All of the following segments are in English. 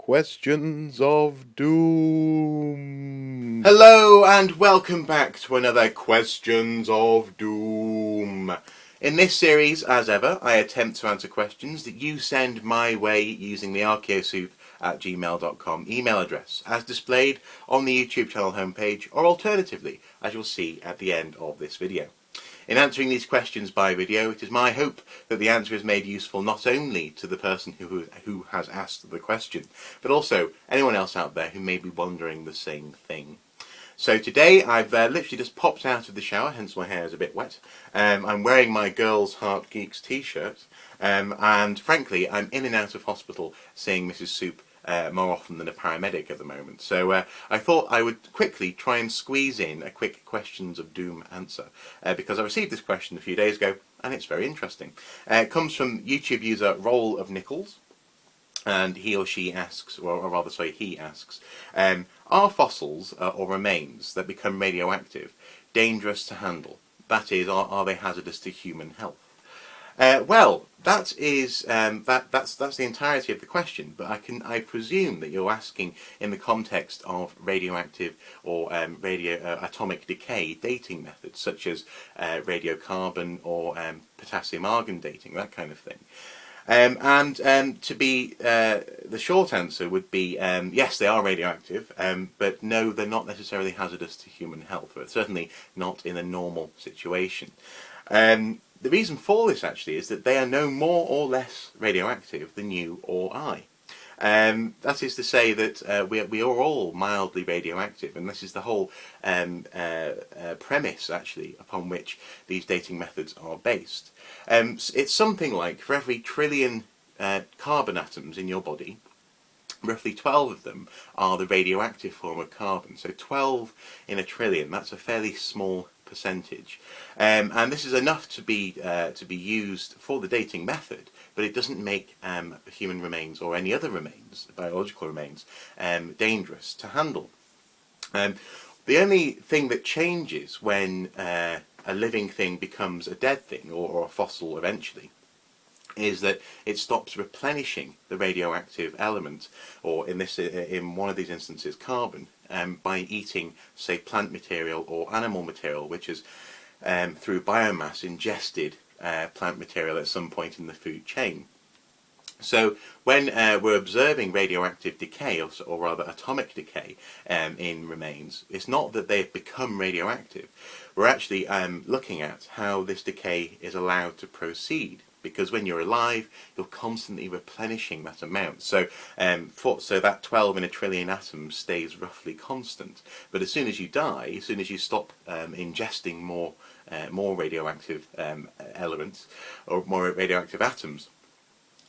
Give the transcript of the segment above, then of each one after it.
Questions of Doom. Hello and welcome back to another Questions of Doom. In this series, as ever, I attempt to answer questions that you send my way using the archaeosoup@gmail.com email address, as displayed on the YouTube channel homepage, or alternatively, as you'll see at the end of this video. In answering these questions by video, it is my hope that the answer is made useful not only to the person who has asked the question, but also anyone else out there who may be wondering the same thing. So today I've literally just popped out of the shower, hence my hair is a bit wet. I'm wearing my Girls Heart Geeks t-shirt, and frankly I'm in and out of hospital seeing Mrs. Soup more often than a paramedic at the moment. So I thought I would quickly try and squeeze in a quick Questions of Doom answer, because I received this question a few days ago and it's very interesting. It comes from YouTube user Roll of Nichols, and he or she asks, or rather sorry, he asks, are fossils or remains that become radioactive dangerous to handle? That is, are they hazardous to human health? Well, that is that's the entirety of the question. But I presume that you're asking in the context of radioactive or atomic decay dating methods, such as radiocarbon or potassium argon dating, that kind of thing. To be the short answer would be yes, they are radioactive, but no, they're not necessarily hazardous to human health, but certainly not in a normal situation. The reason for this actually is that they are no more or less radioactive than you or I. That is to say that we are all mildly radioactive, and this is the whole premise actually upon which these dating methods are based. It's something like for every trillion carbon atoms in your body, roughly 12 of them are the radioactive form of carbon. So 12 in a trillion, that's a fairly small percentage. And this is enough to be used for the dating method, but it doesn't make human remains or any other remains, biological remains, dangerous to handle. The only thing that changes when a living thing becomes a dead thing, or a fossil eventually, is that it stops replenishing the radioactive element, or in one of these instances carbon, by eating, say, plant material or animal material, which is through biomass ingested plant material at some point in the food chain. So when we're observing radioactive decay, or rather atomic decay, in remains, it's not that they've become radioactive. We're actually looking at how this decay is allowed to proceed. Because when you're alive, you're constantly replenishing that amount. So that 12 in a trillion atoms stays roughly constant. But as soon as you die, as soon as you stop ingesting more radioactive elements, or more radioactive atoms,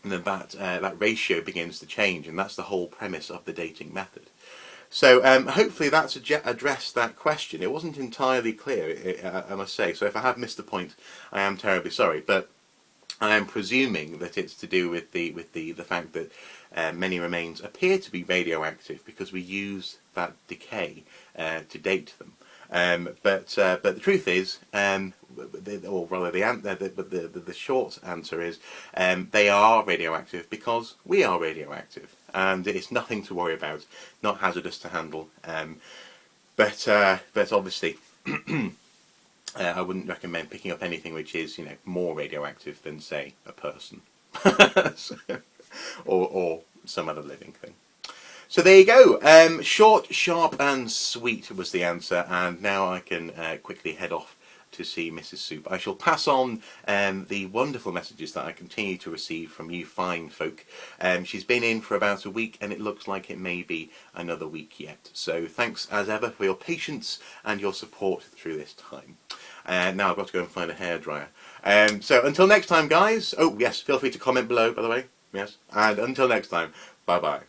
then that ratio begins to change, and that's the whole premise of the dating method. So hopefully that's addressed that question. It wasn't entirely clear, I must say. So if I have missed the point, I am terribly sorry. But I am presuming that it's to do with the fact that many remains appear to be radioactive because we use that decay to date them. But the truth is, the short answer is, they are radioactive because we are radioactive, and it's nothing to worry about, not hazardous to handle. But obviously. I wouldn't recommend picking up anything which is, more radioactive than, say, a person, or some other living thing. So there you go. Short, sharp, and sweet was the answer, and now I can quickly head off to see Mrs. Soup. I shall pass on the wonderful messages that I continue to receive from you fine folk. She's been in for about a week, and it looks like it may be another week yet. So thanks as ever for your patience and your support through this time. Now I've got to go and find a hairdryer. So until next time, guys. Oh yes, feel free to comment below, by the way. Yes. And until next time, bye bye.